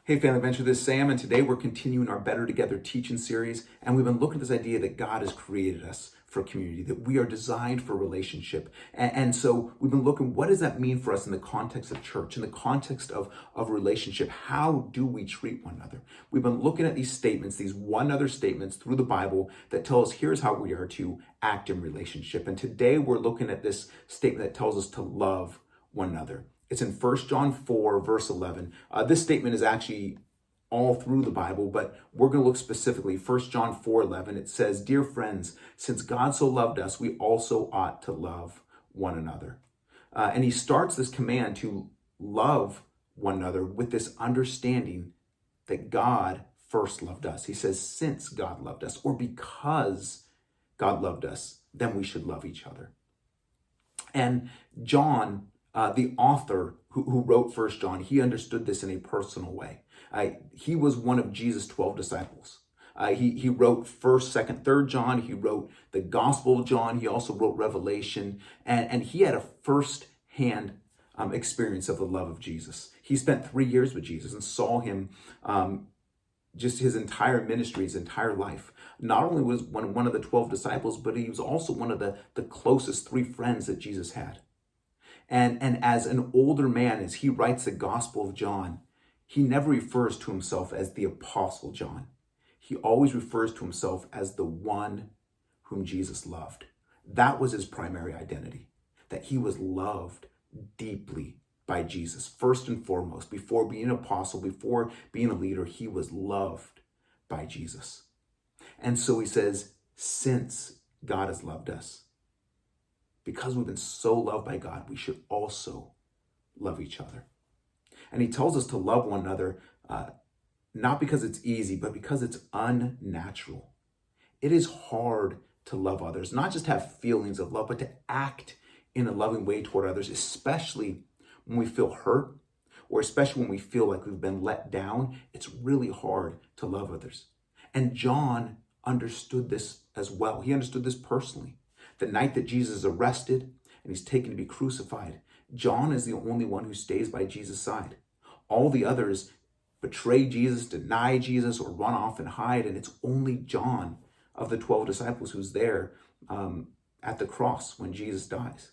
Hey Family Venture, this is Sam, and today we're continuing our Better Together teaching series, and we've been looking at this idea that God has created us for community, that we are designed for relationship. And so we've been looking, what does that mean for us in the context of church, in the context of relationship? How do we treat one another? We've been looking at these statements, these one another statements through the Bible that tell us here's how we are to act in relationship. And today we're looking at this statement that tells us to love one another. It's in 1 John 4, verse 11. This statement is actually all through the Bible, but we're going to look specifically. 1 John 4, 11. It says, "Dear friends, since God so loved us, we also ought to love one another." And he starts this command to love one another with this understanding that God first loved us. He says, since God loved us, or because God loved us, then we should love each other. And John, the author who wrote 1 John, he understood this in a personal way. He was one of Jesus' 12 disciples. He wrote 1st, 2nd, 3rd John. He wrote the Gospel of John. He also wrote Revelation. And he had a first-hand experience of the love of Jesus. He spent 3 years with Jesus and saw him just his entire ministry, his entire life. Not only was one of the 12 disciples, but he was also one of the closest 3 friends that Jesus had. And as an older man, as he writes the Gospel of John, he never refers to himself as the Apostle John. He always refers to himself as the one whom Jesus loved. That was his primary identity, that he was loved deeply by Jesus. First and foremost, before being an apostle, before being a leader, he was loved by Jesus. And so he says, since God has loved us, because we've been so loved by God, we should also love each other. And he tells us to love one another, not because it's easy, but because it's unnatural. It is hard to love others, not just have feelings of love, but to act in a loving way toward others, especially when we feel hurt, or especially when we feel like we've been let down. It's really hard to love others. And John understood this as well. He understood this personally. The night that Jesus is arrested and he's taken to be crucified, John is the only one who stays by Jesus' side. All the others betray Jesus, deny Jesus, or run off and hide, and it's only John of the 12 disciples who's there at the cross when Jesus dies.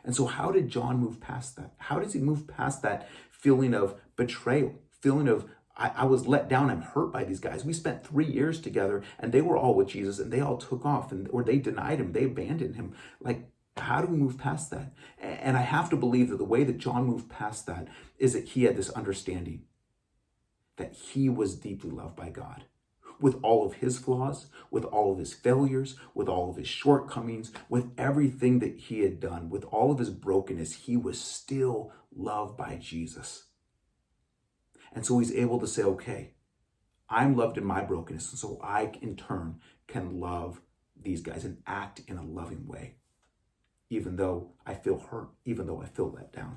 And so how did John move past that? How does he move past that feeling of betrayal, feeling of, I was let down, I'm hurt by these guys. We spent 3 years together and they were all with Jesus and they all took off, or they denied him, they abandoned him. Like, how do we move past that? And I have to believe that the way that John moved past that is that he had this understanding that he was deeply loved by God. With all of his flaws, with all of his failures, with all of his shortcomings, with everything that he had done, with all of his brokenness, he was still loved by Jesus. And so he's able to say, okay, I'm loved in my brokenness, and so I, in turn, can love these guys and act in a loving way, even though I feel hurt, even though I feel let down.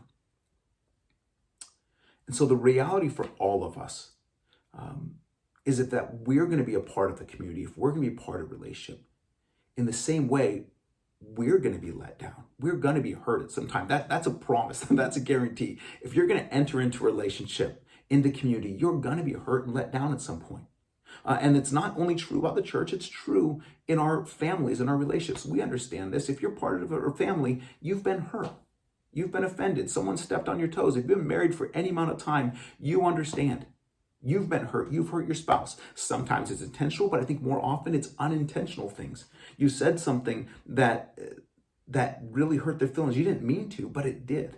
And so the reality for all of us is that we're going to be a part of the community, if we're going to be part of a relationship, in the same way, we're going to be let down. We're going to be hurt at some time. That's a promise. That's a guarantee. If you're going to enter into a relationship, into community, you're going to be hurt and let down at some point. And it's not only true about the church, it's true in our families and our relationships. We understand this. If you're part of a family, you've been hurt. You've been offended. Someone stepped on your toes. If you've been married for any amount of time, you understand. You've been hurt. You've hurt your spouse. Sometimes it's intentional, but I think more often it's unintentional things. You said something that really hurt their feelings. You didn't mean to, but it did.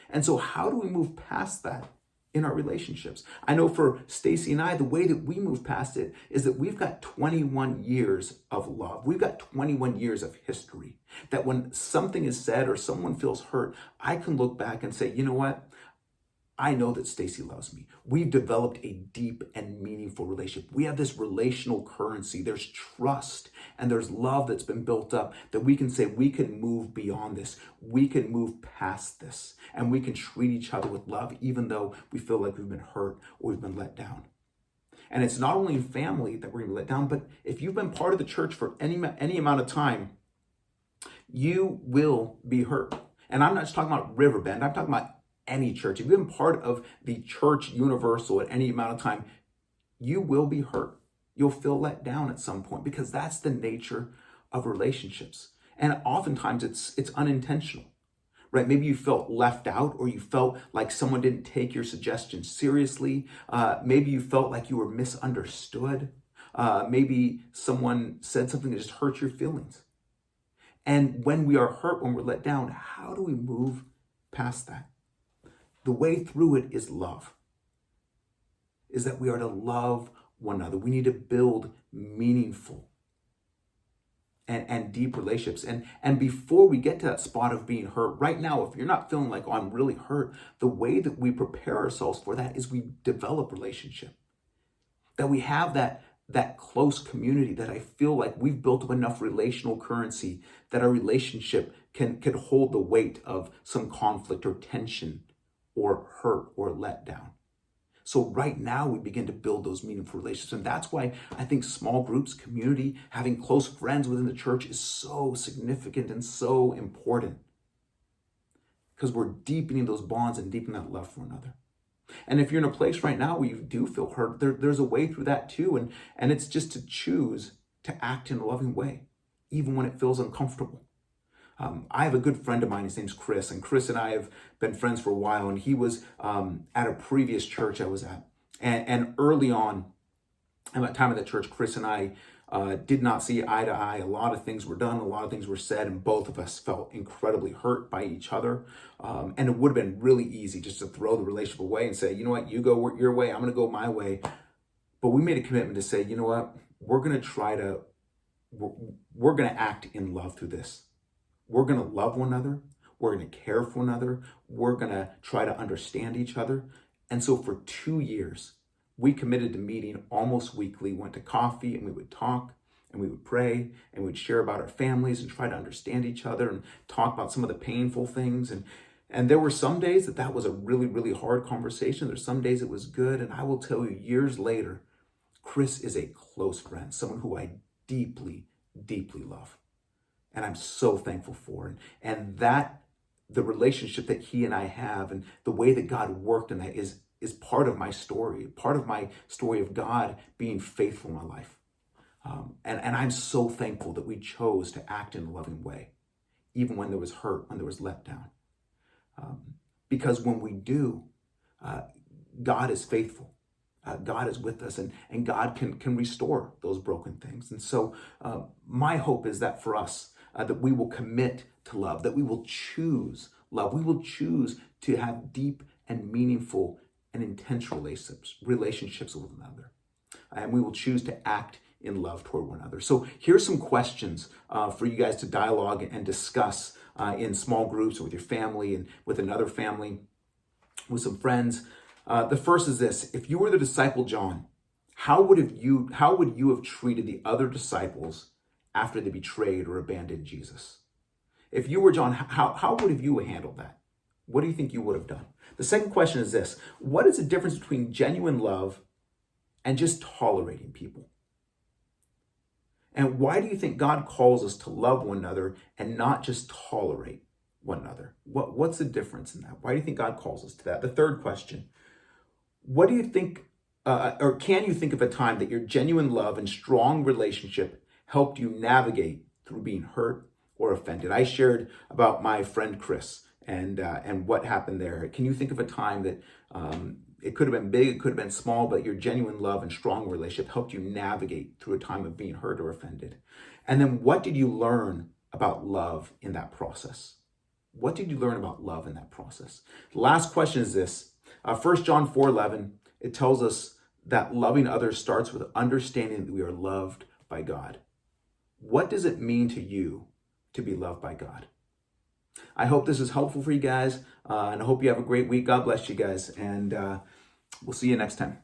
And so how do we move past that in our relationships? I know for Stacy and I, the way that we move past it is that we've got 21 years of love. We've got 21 years of history. That when something is said or someone feels hurt, I can look back and say, you know what? I know that Stacy loves me. We've developed a deep and meaningful relationship. We have this relational currency. There's trust and there's love that's been built up that we can say we can move beyond this. We can move past this and we can treat each other with love even though we feel like we've been hurt or we've been let down. And it's not only in family that we're going to be let down, but if you've been part of the church for any amount of time, you will be hurt. And I'm not just talking about Riverbend. I'm talking about any church, if you've been part of the church universal at any amount of time, you will be hurt. You'll feel let down at some point because that's the nature of relationships. And oftentimes it's unintentional, right? Maybe you felt left out, or you felt like someone didn't take your suggestion seriously. Maybe you felt like you were misunderstood. Maybe someone said something that just hurt your feelings. And when we are hurt, when we're let down, how do we move past that? The way through it is love. Is that we are to love one another. We need to build meaningful and deep relationships. And before we get to that spot of being hurt, right now, if you're not feeling like, oh, I'm really hurt, the way that we prepare ourselves for that is we develop relationship. That we have that close community, that I feel like we've built up enough relational currency that our relationship can hold the weight of some conflict or tension or hurt or letdown. So right now we begin to build those meaningful relationships. And that's why I think small groups, community, having close friends within the church is so significant and so important. Because we're deepening those bonds and deepening that love for one another. And if you're in a place right now where you do feel hurt, there's a way through that too. And it's just to choose to act in a loving way, even when it feels uncomfortable. I have a good friend of mine, his name's Chris, and Chris and I have been friends for a while, and he was at a previous church I was at. And early on, at that time of the church, Chris and I did not see eye to eye. A lot of things were done, a lot of things were said, and both of us felt incredibly hurt by each other. And it would have been really easy just to throw the relationship away and say, you know what, you go your way, I'm going to go my way. But we made a commitment to say, you know what, we're going to act in love through this. We're going to love one another. We're going to care for one another. We're going to try to understand each other. And so for 2 years, we committed to meeting almost weekly, went to coffee, and we would talk and we would pray and we'd share about our families and try to understand each other and talk about some of the painful things. And there were some days that was a really, really hard conversation. There's some days it was good. And I will tell you, years later, Chris is a close friend, someone who I deeply, deeply love. And I'm so thankful for. And that the relationship that he and I have and the way that God worked in that is part of my story of God being faithful in my life. And I'm so thankful that we chose to act in a loving way, even when there was hurt, when there was letdown. Because when we do, God is faithful. God is with us, and God can restore those broken things. And so my hope is that for us, that we will commit to love, that we will choose love. We will choose to have deep and meaningful and intense relationships with one another. And we will choose to act in love toward one another. So here's some questions for you guys to dialogue and discuss in small groups or with your family and with another family, with some friends. The first is this: if you were the disciple John, how would you have treated the other disciples after they betrayed or abandoned Jesus? If you were John, how would have you handled that? What do you think you would have done? The second question is this: what is the difference between genuine love and just tolerating people? And why do you think God calls us to love one another and not just tolerate one another? What's the difference in that? Why do you think God calls us to that? The third question: what do you think, or can you think of a time that your genuine love and strong relationship helped you navigate through being hurt or offended? I shared about my friend Chris and what happened there. Can you think of a time that it could have been big, it could have been small, but your genuine love and strong relationship helped you navigate through a time of being hurt or offended? And then what did you learn about love in that process? What did you learn about love in that process? The last question is this: 1 John 4:11, it tells us that loving others starts with understanding that we are loved by God. What does it mean to you to be loved by God? I hope this is helpful for you guys, and I hope you have a great week. God bless you guys, and we'll see you next time.